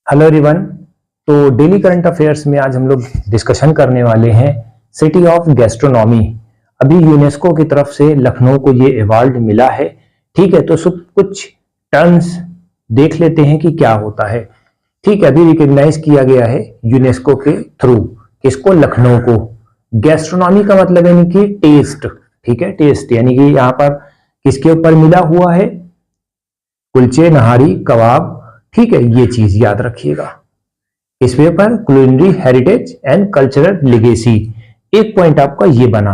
Hello everyone. तो daily current affairs में आज हम लोग डिस्कशन करने वाले हैं सिटी ऑफ गैस्ट्रोनॉमी। अभी यूनेस्को की तरफ से लखनऊ को ये अवार्ड मिला है। ठीक है, तो सब कुछ टर्म्स देख लेते हैं कि क्या होता है। ठीक है, अभी रिकॉग्नाइज किया गया है यूनेस्को के थ्रू किसको, लखनऊ को। गैस्ट्रोनॉमी का मतलब यानी कि टेस्ट। ठीक है, टेस्ट यानी कि यहाँ पर किसके ऊपर मिला हुआ है, कुलचे, नहारी, कबाब। ठीक है, ये चीज याद रखिएगा। इस paper culinary heritage and cultural legacy, एक पॉइंट आपका ये बना।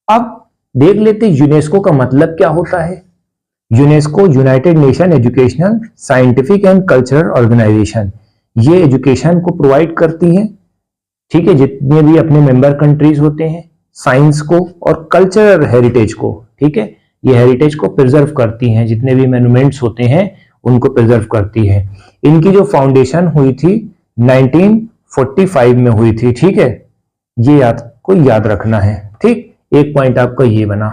अब देख लेते यूनेस्को का मतलब क्या होता है। UNESCO United Nation Educational, Scientific and Cultural Organization, ये एजुकेशन को प्रोवाइड करती है। ठीक है, जितने भी अपने मेंबर कंट्रीज होते हैं, साइंस को और कल्चरल हेरिटेज को। ठीक है, ये हेरिटेज को प्रिजर्व करती हैं, जितने भी मोन्यूमेंट्स होते हैं उनको प्रिजर्व करती है। इनकी जो फाउंडेशन हुई थी 1945 में हुई थी। ठीक है, ये याद रखना है। ठीक, एक पॉइंट आपका ये बना।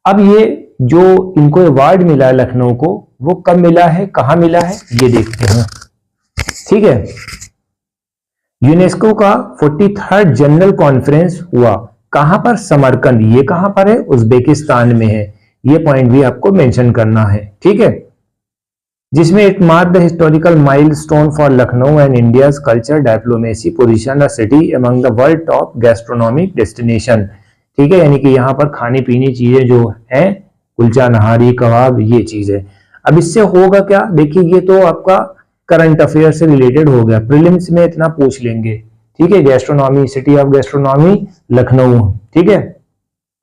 अब ये जो इनको अवार्ड मिला है लखनऊ को, वो कब मिला है, कहां मिला है, ये देखते हैं। ठीक है, यूनेस्को का 43rd जनरल कॉन्फ्रेंस हुआ कहां पर, समरकंद। ये कहां पर है, उज्बेकिस्तान में है। ये पॉइंट भी आपको मेंशन करना है। ठीक है, जिसमें it mark the historical milestone for Lucknow and India's culture diplomacy position the city among the world top gastronomic destination. ठीक है, यानी कि यहाँ पर खाने पीने चीजें जो हैं, कुलचा, नहारी, कबाब, ये चीज है। अब इससे होगा क्या, देखिए ये तो आपका करंट अफेयर से रिलेटेड हो गया, प्रीलिम्स में इतना पूछ लेंगे। ठीक है, gastronomy, city of gastronomy Lucknow. ठीक है,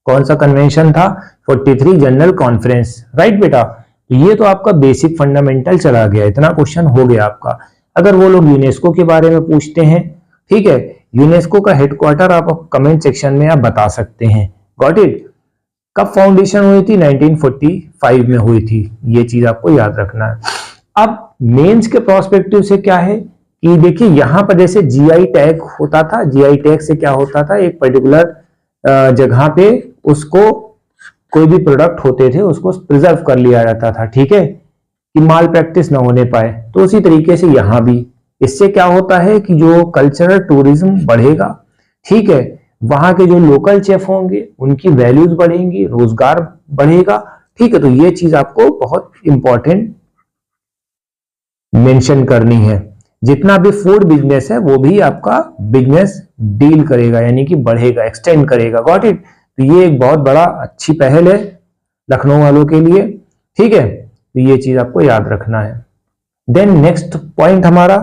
कौन सा कन्वेंशन था, 43 जनरल कॉन्फ्रेंस। राइट बेटा, तो ये तो आपका बेसिक फंडामेंटल चला गया, इतना क्वेश्चन हो गया आपका। अगर वो लोग यूनेस्को के बारे में पूछते हैं, ठीक है, यूनेस्को का हेडक्वार्टर आप कमेंट सेक्शन में आप बता सकते हैं। Got it. कब फाउंडेशन हुई थी, 1945 में हुई थी। ये चीज आपको याद रखना है। अब मेंस के प्रोस्पेक्टिव से क्या है कि देखिए यहां पर जैसे जीआई टैग होता था, जीआई टैग से क्या होता था, एक पर्टिकुलर जगह पे उसको कोई भी प्रोडक्ट होते थे उसको प्रिजर्व कर लिया जाता था। ठीक है, कि माल प्रैक्टिस ना होने पाए। तो उसी तरीके से यहां भी इससे क्या होता है कि जो कल्चरल टूरिज्म बढ़ेगा, ठीक है, वहां के जो लोकल शेफ होंगे उनकी वैल्यूज बढ़ेंगी, रोजगार बढ़ेगा। ठीक है, तो ये चीज आपको बहुत इंपॉर्टेंट मेंशन करनी है। जितना भी फूड बिजनेस है वो भी आपका बिजनेस डील करेगा, यानी कि बढ़ेगा, एक्सटेंड करेगा। Got it. तो ये एक बहुत बड़ा अच्छी पहल है लखनऊ वालों के लिए। ठीक है, तो ये चीज आपको याद रखना है। देन नेक्स्ट पॉइंट हमारा,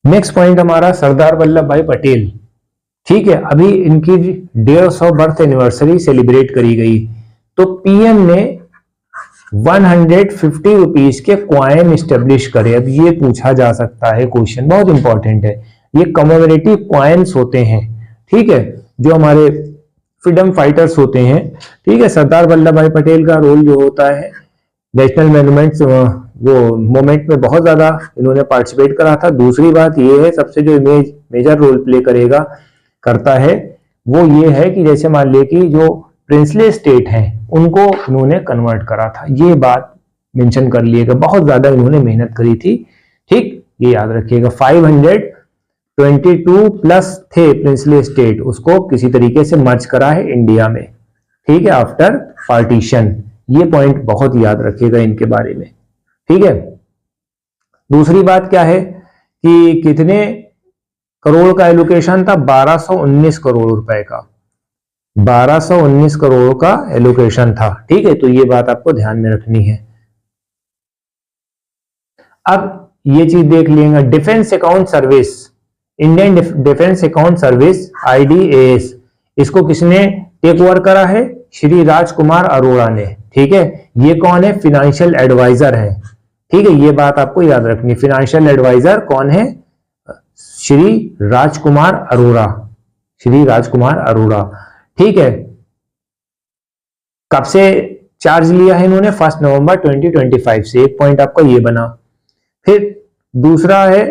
नेक्स्ट पॉइंट हमारा सरदार वल्लभ भाई पटेल। ठीक है, अभी इनकी 150 बर्थ एनिवर्सरी सेलिब्रेट करी गई, तो पीएम ने 150 रुपीज के क्वाइन स्टेब्लिश करे। अब ये पूछा जा सकता है, क्वेश्चन बहुत इंपॉर्टेंट है। ये कमेमोरेटिव क्वाइंस होते हैं, ठीक है, जो हमारे फ्रीडम फाइटर्स होते हैं। ठीक है, सरदार वल्लभ भाई पटेल का रोल जो होता है नेशनल मोन्यूमेंट्स वो मोमेंट में बहुत ज्यादा इन्होंने पार्टिसिपेट करा था। दूसरी बात ये है, सबसे जो मेजर रोल प्ले करता है वो ये है कि जैसे मान लिया कि जो प्रिंसली स्टेट हैं उनको उन्होंने कन्वर्ट करा था। ये बात मेंशन कर लिएगा, बहुत ज्यादा इन्होंने मेहनत करी थी। ठीक, ये याद रखिएगा। 522 प्लस थे प्रिंसली स्टेट, उसको किसी तरीके से मर्ज करा है इंडिया में। ठीक है, आफ्टर पार्टीशन। ये पॉइंट बहुत याद रखिएगा इनके बारे में। ठीक है, दूसरी बात क्या है कि कितने करोड़ का एलोकेशन था, 1219 करोड़ रुपए का, 1219 करोड़ का एलोकेशन था। ठीक है, तो ये बात आपको ध्यान में रखनी है। अब ये चीज देख लेंगे, defence account service, Indian defence account service IDAS, इसको किसने टेक ओवर करा है, श्री राजकुमार अरोड़ा ने। ठीक है, ये कौन है, फिनेंशियल एडवाइजर है। ठीक है, ये बात आपको याद रखनी। फिनेंशियल एडवाइजर कौन है, श्री राजकुमार अरोड़ा, श्री राजकुमार अरोड़ा। ठीक है, कब से चार्ज लिया है इन्होंने, 1 नवंबर 2025 से। एक पॉइंट आपका ये बना। फिर दूसरा है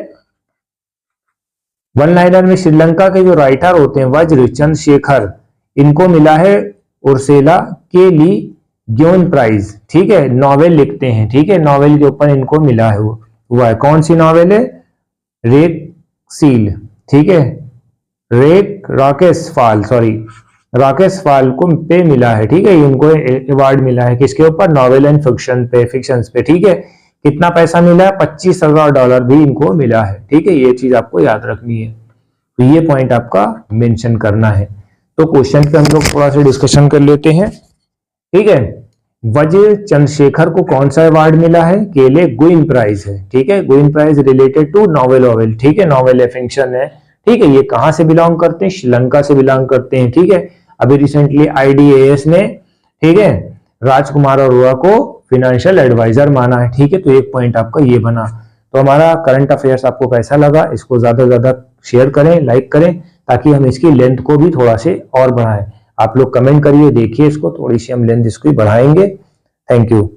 वन लाइनर में श्रीलंका के जो राइटर होते हैं वज्र चंद्रशेखर, इनको मिला है उर्सेला के ली ग्योन प्राइज। ठीक है, नॉवेल लिखते हैं, ठीक है, नॉवेल के ऊपर इनको मिला है हुआ है। कौन सी नॉवेल है? रेक सील, ठीक है, राकेश फाल को पे मिला है, ठीक है, इनको अवार्ड मिला है किसके ऊपर? नॉवेल एंड फिक्शन पे, फिक्शंस पे, ठीक है। कितना पैसा मिला है? $25,000 भी इनको मिला है, ठीक है, ये चीज आपको याद रखनी है। तो ये पॉइंट आपका मेंशन करना है। तो क्वेश्चन पे हम लोग थोड़ा सा डिस्कशन कर लेते हैं, ठीक है। वज्र चंद्रशेखर को कौन सा अवार्ड मिला है? केले गुइन प्राइज है, ठीक है, गुइन प्राइज रिलेटेड टू नॉवेल, ठीक है, नॉवेल है, फिक्शन है, ठीक है। ये कहां से बिलोंग करते हैं? श्रीलंका से बिलोंग करते हैं, ठीक है। अभी रिसेंटली IDAS ने, ठीक है, राजकुमार अरोड़ा को फाइनेंशियल एडवाइजर माना है, ठीक है। तो एक पॉइंट आपका ये बना। तो हमारा करंट अफेयर्स आपको कैसा लगा? इसको ज्यादा से ज्यादा शेयर करें, लाइक करें, ताकि हम इसकी लेंथ को भी थोड़ा से और बढ़ाएं। आप लोग कमेंट करिए, देखिए इसको, थोड़ी सी हम लेंथ इसकी बढ़ाएंगे। Thank you.